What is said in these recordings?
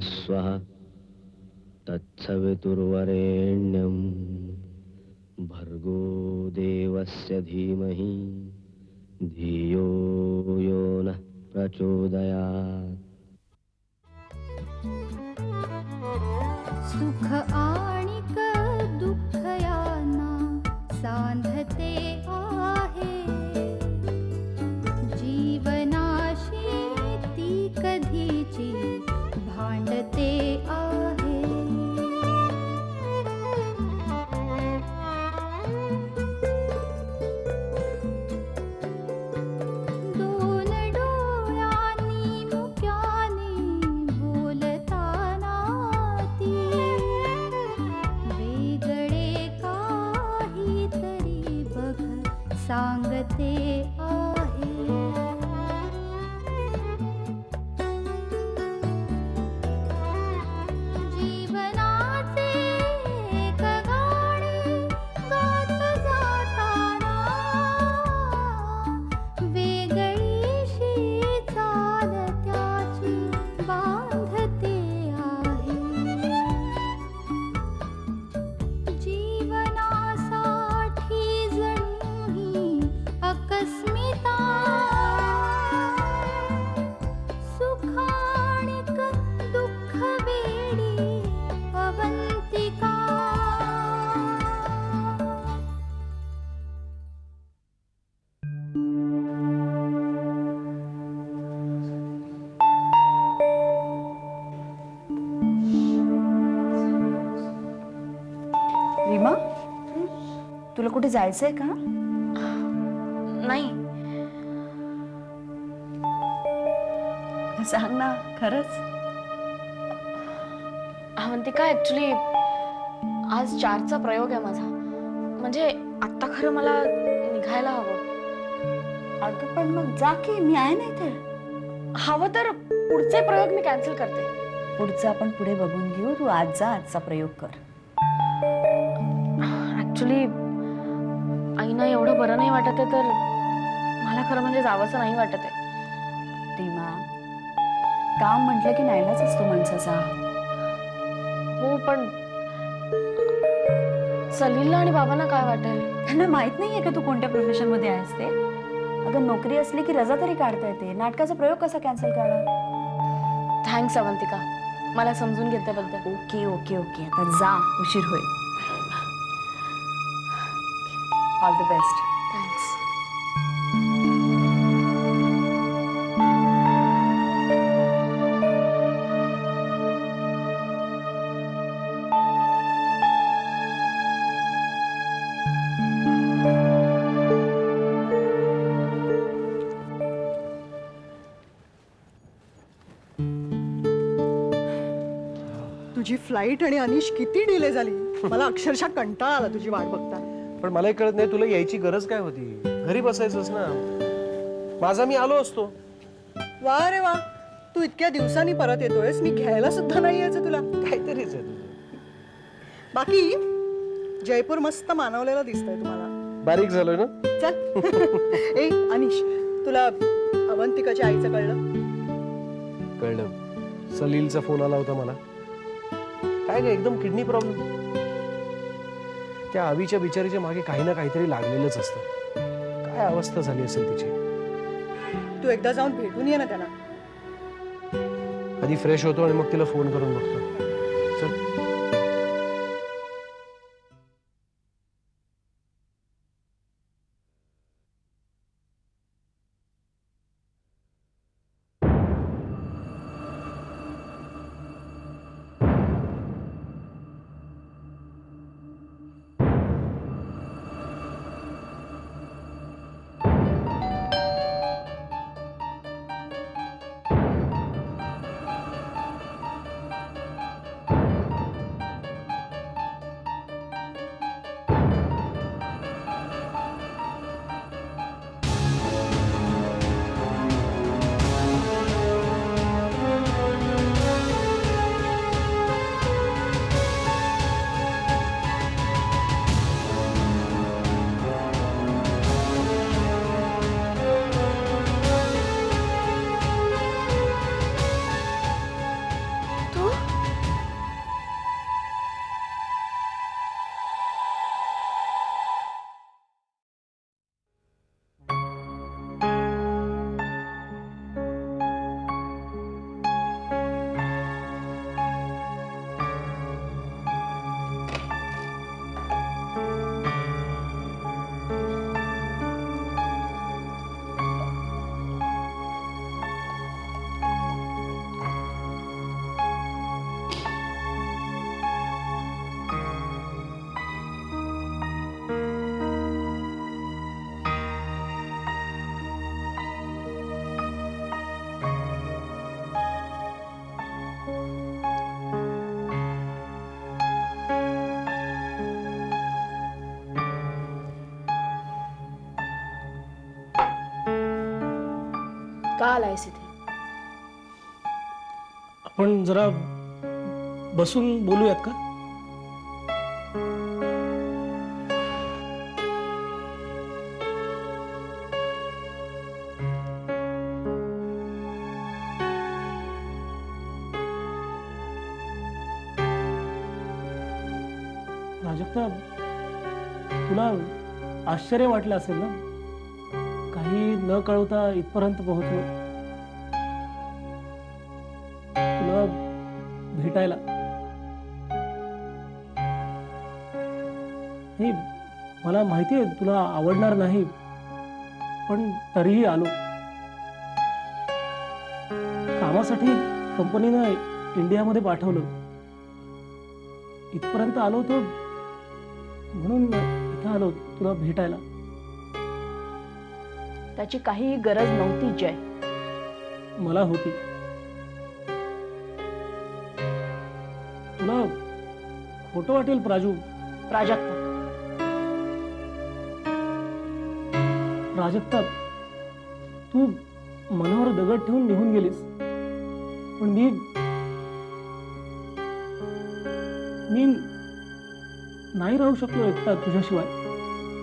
स्वः तत्सवितुर्वरेण्यं भर्गो देवस्य धीमहि धियो यो नः प्रचोदयात्. सुख आणिक दुःख यांना सांधते आहे. जीवनाशी ती कधीची भांडते आहे. दोन डोळ्यांनी मुक्याने बोलताना ती वेगळे काहीतरी बघ सांगते आहे. जीवनाचे एक गाणे गात जाताना वेगळीशी चाल त्याची बांधते आहे. जीवनासाठी जणू ही अकस्मिता सुखाणिक दुःख वेडी अवंतिका. रीमा, तुला कुठे जायचंय का? नाही. सांग ना खरंच. अवंतिका, ऍक्च्युली आज 4चा प्रयोग आहे माझा. म्हणजे आता खरं मला निघायला हवं. अगं पण मग जा की, मी आहे ना इथे. हवं तर पुढचे प्रयोग मी कॅन्सल करते. पुढचं आपण पुढे बघून घेऊ. तू आज जा, आजचा प्रयोग कर. ऍक्च्युली आईना एवढं बरं नाही वाटत आहे, तर मला खरं म्हणजे जावंसं नाही वाटत आहे. रीमा, काम म्हटलं की नाईलाज असतो माणसाचा. हो, पण सलीलला आणि बाबांना काय वाटेल? त्यांना माहित नाहीये का तू कोणत्या प्रोफेशन मध्ये आहेस ते. अगं नोकरी असली की रजा तरी काढता येते. नाटकाचा प्रयोग कसा कॅन्सल करणार? थँक्स अवंतिका, मला समजून घेतल्याबद्दल. ओके ओके ओके, आता जा, उशीर होईल. All the best. थँक्स. तुझी फ्लाईट आणि अनिश किती डिले झाली. मला अक्षरशः कंटाळा आला तुझी वाट बघता. पण मलाही कळत नाही तुला यायची गरज काय होती. घरी बसायचंच ना. माझा मी आलो असतो. वा रे वा, तू इतक्या दिवसांनी परत येतोयस. मी घ्यायला सुद्धा नाही यायचं तुला. काहीतरीच आहे तुझं. बाकी जयपूर मस्त मानवलेलं दिसतंय तुम्हाला. बारीक झालोय ना. चल. ए अनिश, तुला अवंतिकाच्या आईचं कळलं? कळलं. सलीलचा फोन आला होता मला. काय ग, एकदम किडनी प्रॉब्लेम. त्या आवीच्या बिचारीच्या मागे काही ना काहीतरी लागलेलंच असतं. काय अवस्था झाली असेल तिची. तू एकदा जाऊन भेटून ये ना त्यांना. आधी फ्रेश होतो आणि मग तिला फोन करून बघतो. चल. का आलायस इथे? आपण जरा बसून बोलूयात का? प्राजक्ता, तुला आश्चर्य वाटलं असेल ना, काही न कळवता इथपर्यंत पोहोचलो तुला भेटायला. हे मला माहिती आहे तुला आवडणार नाही, पण तरीही आलो. कामासाठी कंपनीनं इंडियामध्ये पाठवलं. इथपर्यंत आलो तो म्हणून इथं आलो तुला भेटायला. त्याची काही गरज नव्हती जय. मला होती. तुला खोटं वाटेल प्राजू. प्राजक्ता, प्राजक्ता, तू मनावर दगड ठेवून निघून गेलीस, पण मी नाही राहू शकलो एकटा तुझ्याशिवाय.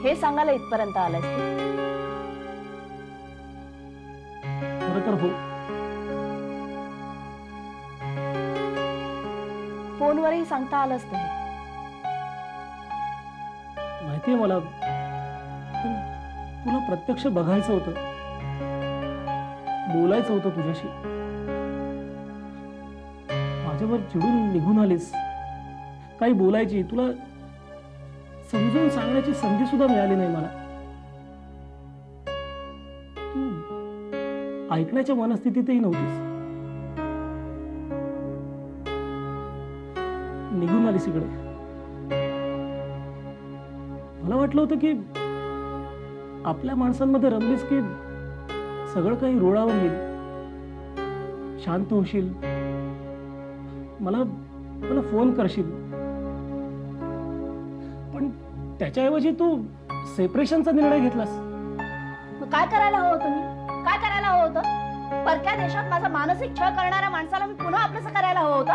हे सांगायला इथपर्यंत आलायस तू? खरं तर हो. फोनवरही सांगता आलं असतं हे. माहितीये मला, पण तुला प्रत्यक्ष बघायचं होतं, बोलायचं होतं तुझ्याशी. माझ्यावर चिडून निघून आलीस. काही बोलायची, तुला समजून सांगण्याची संधी सुद्धा मिळाली नाही मला. तू ऐकण्याच्या मनस्थितीतही नव्हतीस. निघून आलीस इकडे. मला वाटलं होतं की आपल्या माणसांमध्ये रमलीस की सगळं काही रुळावर येईल, शांत होशील, मला फोन करशील. पण त्याच्याऐवजी तू सेपरेशनचा निर्णय घेतलास. मग काय करायला हवं होतं मी? काय करायला हवं होतं? परक्या देशात माझा मानसिक छळ करणाऱ्या माणसाला मी पुन्हा आपलंसं करायला हवं होतं?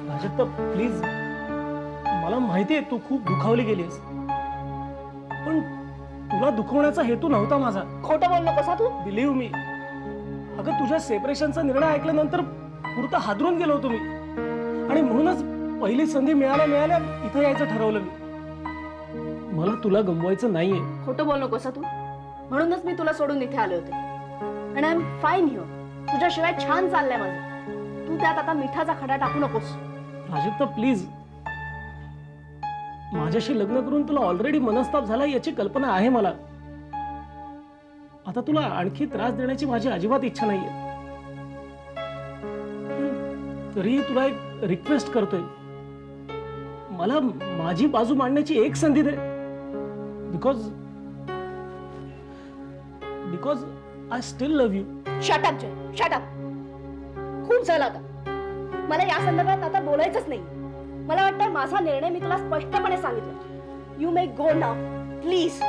प्राजक्ता, प्लीज, मला माहितीये तू खूप दुखावली गेलीस, पण तुला दुखवण्याचा हेतू नव्हता माझा. खोटं बोल नकोस हा तू. बिलीव्ह मी. अगं, तुझ्या सेपरेशनचा निर्णय ऐकल्यानंतर पुरता हादरून गेलो होतो मी, आणि म्हणूनच पहिली संधी मिळाल्या इथं यायचं ठरवलं मी. मला तुला गमवायचं नाहीये. खोटं बोल नकोस हा तू. म्हणूनच मी तुला सोडून इथे आले होते. आणि आय एम फाईन हिअर. तुझ्याशिवाय छान चाललंय माझं. तू त्यात आता मिठाचा खडा टाकू नकोस. प्राजक्ता, प्लीज. माझ्याशी लग्न करून तुला ऑलरेडी मनस्ताप झाला याची कल्पना आहे मला. आता तुला आणखी त्रास देण्याची माझी अजिबात इच्छा नाहीये. तरीही तुला एक रिक्वेस्ट करतोय, मला माझी बाजू मांडण्याची एक संधी दे. Because I still love you. Shut up Jay, shut up. खूप झालं आता. मला या संदर्भात आता बोलायचंच नाही. मला वाटतंय माझा निर्णय मी तुला स्पष्टपणे सांगितलं. You may go now please.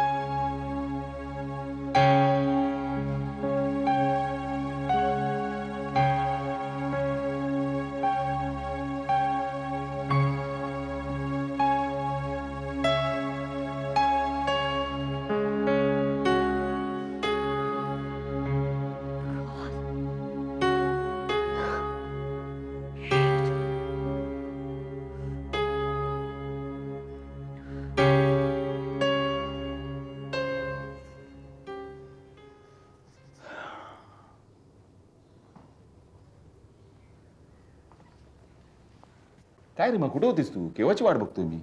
काय रे, मग कुठे होतीस तू? केव्हाची वाट बघतोय मी.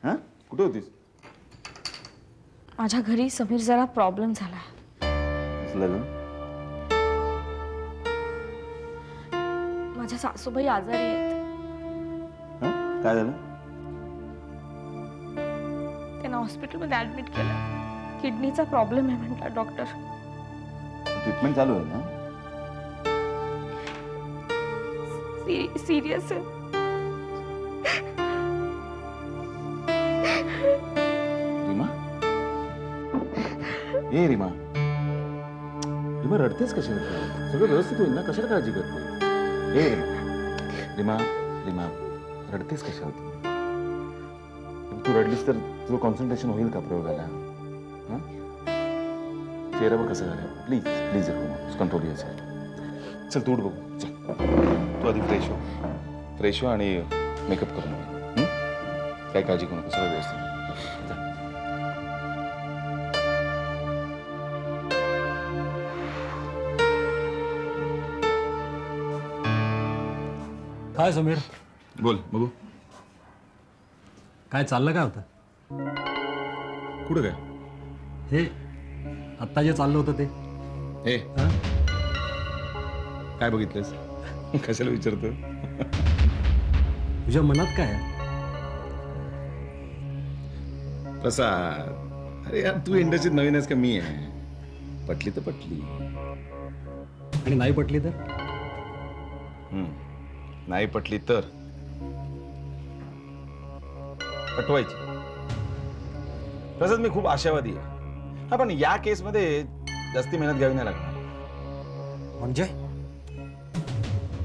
हा, कुठे होतीस? माझ्या घरी समीर जरा प्रॉब्लेम झाला. माझ्या सासूबाई आजारी आहेत. काय झालं? त्यांना हॉस्पिटलमध्ये ऍडमिट केलं. किडनीचा प्रॉब्लेम आहे म्हटला डॉक्टर. ट्रीटमेंट चालू आहे ना? सिरियस आहे. रीमा, ए रिमा, रिमा रडतेस कशाला तू? सगळं व्यवस्थित होईल ना, कशाला काळजी करते? ए रिमा, रिमा रडतेस कशाला तू? रडलीस तर तुझं कॉन्सन्ट्रेशन होईल का प्रयोगाला? हां, चेहरा बघ कसं झालं. प्लीज प्लीज कंट्रोल यायचं. चल तू उठ बघू. चल तू आधी फ्रेश हो आणि मेकअप करून घे. काय काळजी करू नको, सगळं व्यवस्थित. काय समीर, बोल बघू. काय चाललं काय होतं? कुठं काय? हे आत्ता जे चाललं होतं ते. हे हा? काय बघितलंस? कशाला विचारतो? तुझ्या मनात काय आहे? प्रसाद, अरे यार तू इंडस्ट्रीत नवीन आहेस का मी आहे? पटली तर पटली. आणि नाही पटली तर? नाही पटली तर पटवायची. प्रसाद, मी खूप आशावादी आहे. हा, पण या केसमध्ये जास्ती मेहनत घ्यावी नाही लागणार. म्हणजे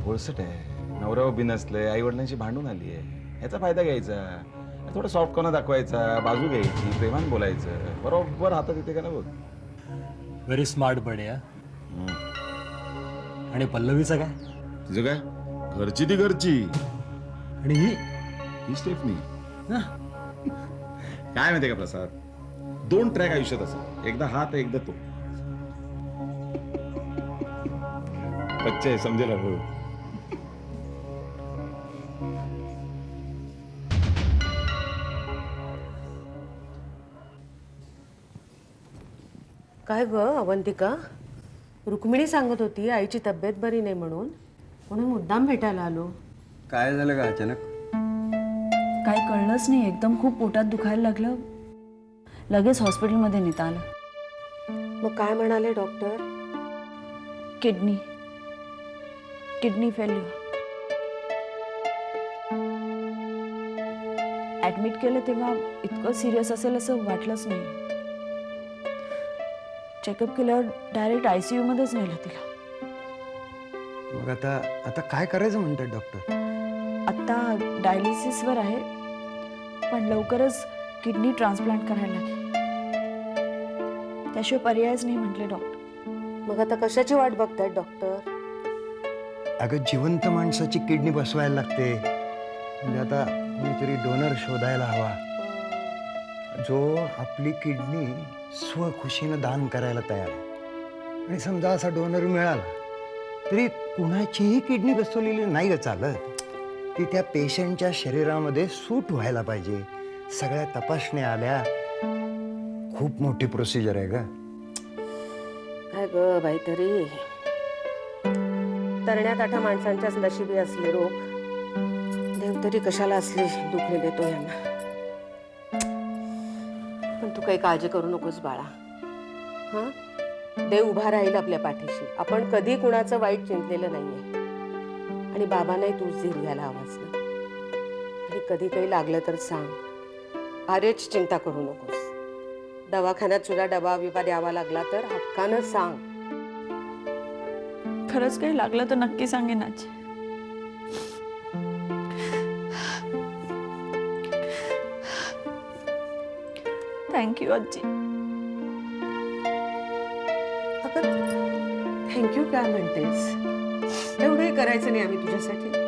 ओळसट आहे, नवरा बिनसलंय, आई वडिलांशी भांडून आली आहे, याचा फायदा घ्यायचा. थोडं सॉफ्ट कॉर्नर दाखवायचा, बाजू घ्यायची, प्रेमान बोलायचं, बरोबर हातात येते का ना बघ. व्हेरी स्मार्ट बडे. आणि पल्लवीचं काय? तुझं काय? घरची ती घरची. आणि ही स्टेफनी. काय माहितीये का प्रसाद, 2 ट्रॅक आयुष्यात असतात, एकदा हा तर एकदा तो. बच्चे आहे, समजेल हळूहळू. काय ग अवंतिका, रुक्मिणी सांगत होती आईची तब्येत बरी नाही म्हणून मुद्दाम भेटायला आलो. काय झालं का अचानक? काय कळलंच नाही, एकदम खूप पोटात दुखायला लागलं, लगेच हॉस्पिटलमध्ये नेता आलं. मग काय म्हणाले डॉक्टर? Kidney failure. ऍडमिट केलं तेव्हा इतकं सिरियस असेल असं वाटलंच नाही. चेकअप केल्यावर डायरेक्ट ICU मध्येच नेलं तिला. मग आता काय करायचं म्हणतात डॉक्टर? आत्ता डायलिसिसवर आहे, पण लवकरच किडनी ट्रान्सप्लांट करायला लागेल, त्याशिवाय पर्यायच नाही म्हटले डॉक्टर. मग आता कशाची वाट बघतायत डॉक्टर? अगं, जिवंत माणसाची किडनी बसवायला लागते, म्हणजे आता कोणीतरी डोनर शोधायला हवा, जो आपली किडनी स्वखुशीनं दान करायला तयार आहे. आणि समजा असा डोनर मिळाला तरी कुणाचीही किडनी बसवलेली नाही ग चालत. ती त्या पेशंटच्या शरीरामध्ये सूट व्हायला पाहिजे. सगळ्या तपासण्या आल्या, खूप मोठी प्रोसिजर आहे ग. काय ग बाई, तरी तरण्या ताठा माणसांच्याच नशिबी असले रोग. देव तरी कशाला असले दुखले देतो यांना. पण तू काही काळजी करू नकोस बाळा. हा, देव उभा राहील आपल्या पाठीशी. आपण कधी कुणाचं वाईट चिंतलेलं नाहीये, आणि बाबांनाही तूच धीर घ्यायला हवाच ना. आणि कधी काही लागलं तर सांग, आरेच चिंता करू नकोस. दवाखान्यात सुद्धा डबा बिबा द्यावा लागला तर हक्कानं सांग. खरंच काही लागलं तर नक्की सांगेन आजी. थँक्यू आजी. थँक्यू काय म्हणतेस? एवढंही करायचं नाही आम्ही तुझ्यासाठी.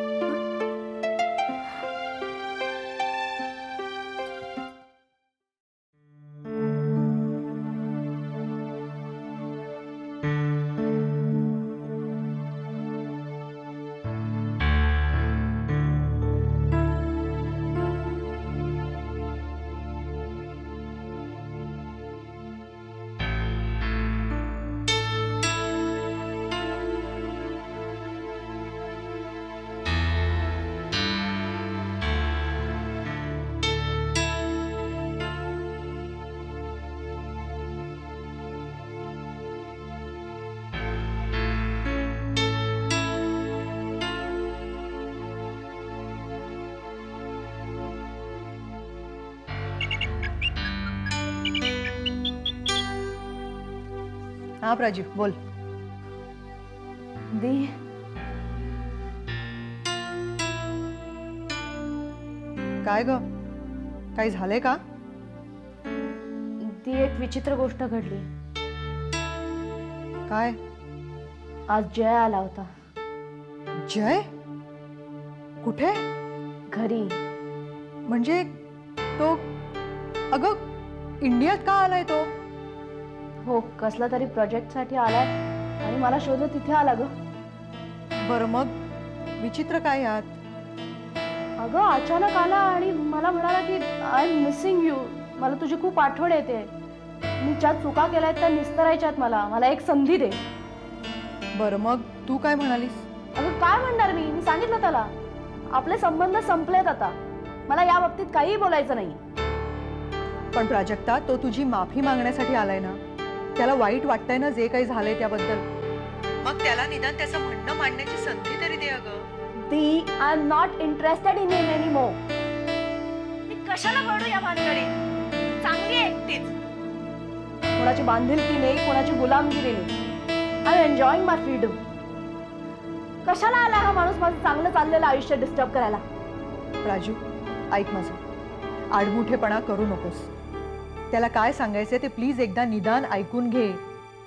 हा प्राजू बोल. दी काय ग, काही झालंय का? ती एक विचित्र गोष्ट घडली. काय? आज जय आला होता जय? कुठे? घरी. म्हणजे तो, अगं इंडियात का आलाय तो? हो, कसला तरी प्रोजेक्ट साठी आलाय आणि मला शोधत तिथे आला ग. बरं मग विचित्र काय यात? अगं अचानक आला आणि मला म्हणाला की आय एम मिसिंग यू, मला तुझी खूप आठवण येते, मी ज्या चुका केल्या त्या निस्तरायच्यात, मला एक संधी दे. बरं मग तू काय म्हणालीस? अगं काय म्हणणार मी सांगितलं त्याला आपले संबंध संपलेत आता, मला या बाबतीत काहीही बोलायचं नाही. पण प्राजक्ता, तो तुझी माफी मागण्यासाठी आलाय ना, त्याला वाईट वाटतंय ना जे काही झालंय त्याबद्दल, मग त्याला निदान त्याचं म्हणणं मांडण्याची संधी तरी दे. अगं दी I am not interested in him anymore. मी कशाला पडू या भानगडीत, चांगली आहे एकटीच, कोणाची बांधिलकी नाही, कोणाची गुलामगिरी नाही. I am enjoying my freedom. कशाला आला हा माणूस माझं चांगलं चाललेलं आयुष्य डिस्टर्ब करायला? राजू ऐक माझं, आडमुठेपणा करू नकोस. त्याला काय सांगायचंय ते प्लीज एकदा निदान ऐकून घे.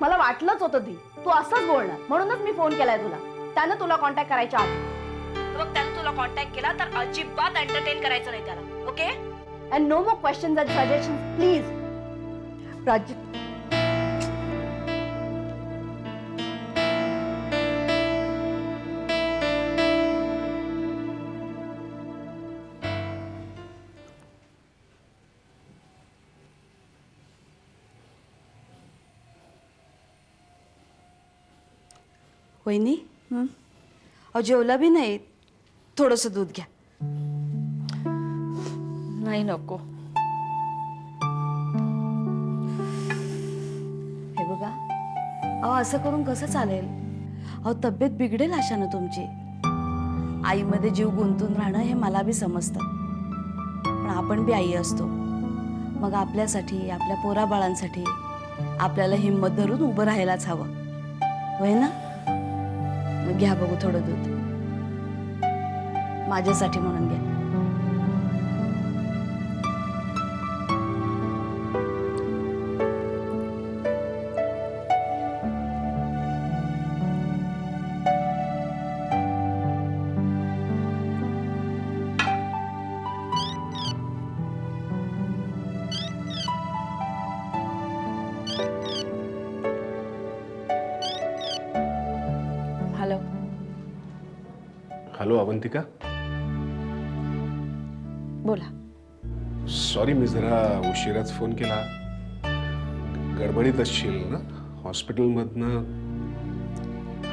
मला वाटलंच होतं दी तू असंच बोलणार, म्हणूनच मी फोन केलाय तुला. त्यानं तुला कॉन्टॅक्ट करायच्या आधी, मग त्यानं तुला कॉन्टॅक्ट केला तर अजिबात एंटरटेन करायचं नाही त्याला, okay? And no more questions and suggestions please. Raju वहिनी, अहो जेवला बी नाही, थोडंसं दूध घ्या. नाही नको. हे बघा, अहो असं करून कसं चालेल? अहो तब्येत बिघडेल अशानं तुमची. आईमध्ये जीव गुंतून राहणं हे मला बी समजतं, पण आपण बी आई असतो. मग आपल्यासाठी, आपल्या पोराबाळांसाठी आपल्याला हिंमत धरून उभं राहायलाच हवं, होय ना? मग घ्या बघू थोडं दूध, माझ्यासाठी म्हणून घ्या. हॅलो. हॅलो अवंतिका, बोला. सॉरी मी जरा उशिराच फोन केला. गडबडीत असशील ना हॉस्पिटलमधनं?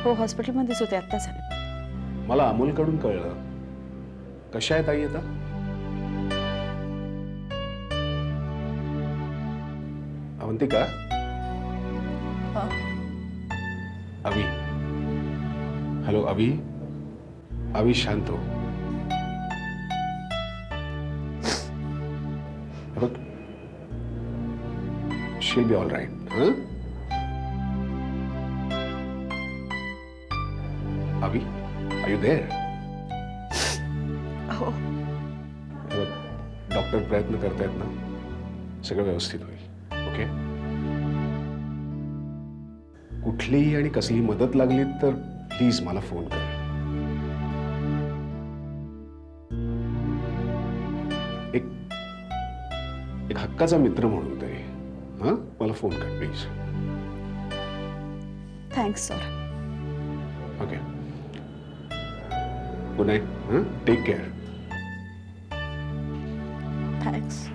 हो हॉस्पिटलमध्येच होते, आत्ता झालं. मला अमोलकडून कळलं. कशा आहेत आई आता? अवंतिका, अवी. हॅलो अवी, अवी शांत हो. बघ, she'll be all right, huh? Avi, are you there? हो. बघ, डॉक्टर प्रयत्न करतायत ना, सगळं व्यवस्थित होईल. ओके? कुठलीही आणि कसली मदत लागली तर प्लीज मला फोन कर. एक हक्काचा मित्र म्हणून तरी मला फोन कर please. Thanks sir. Okay, good night. Take care. Thanks.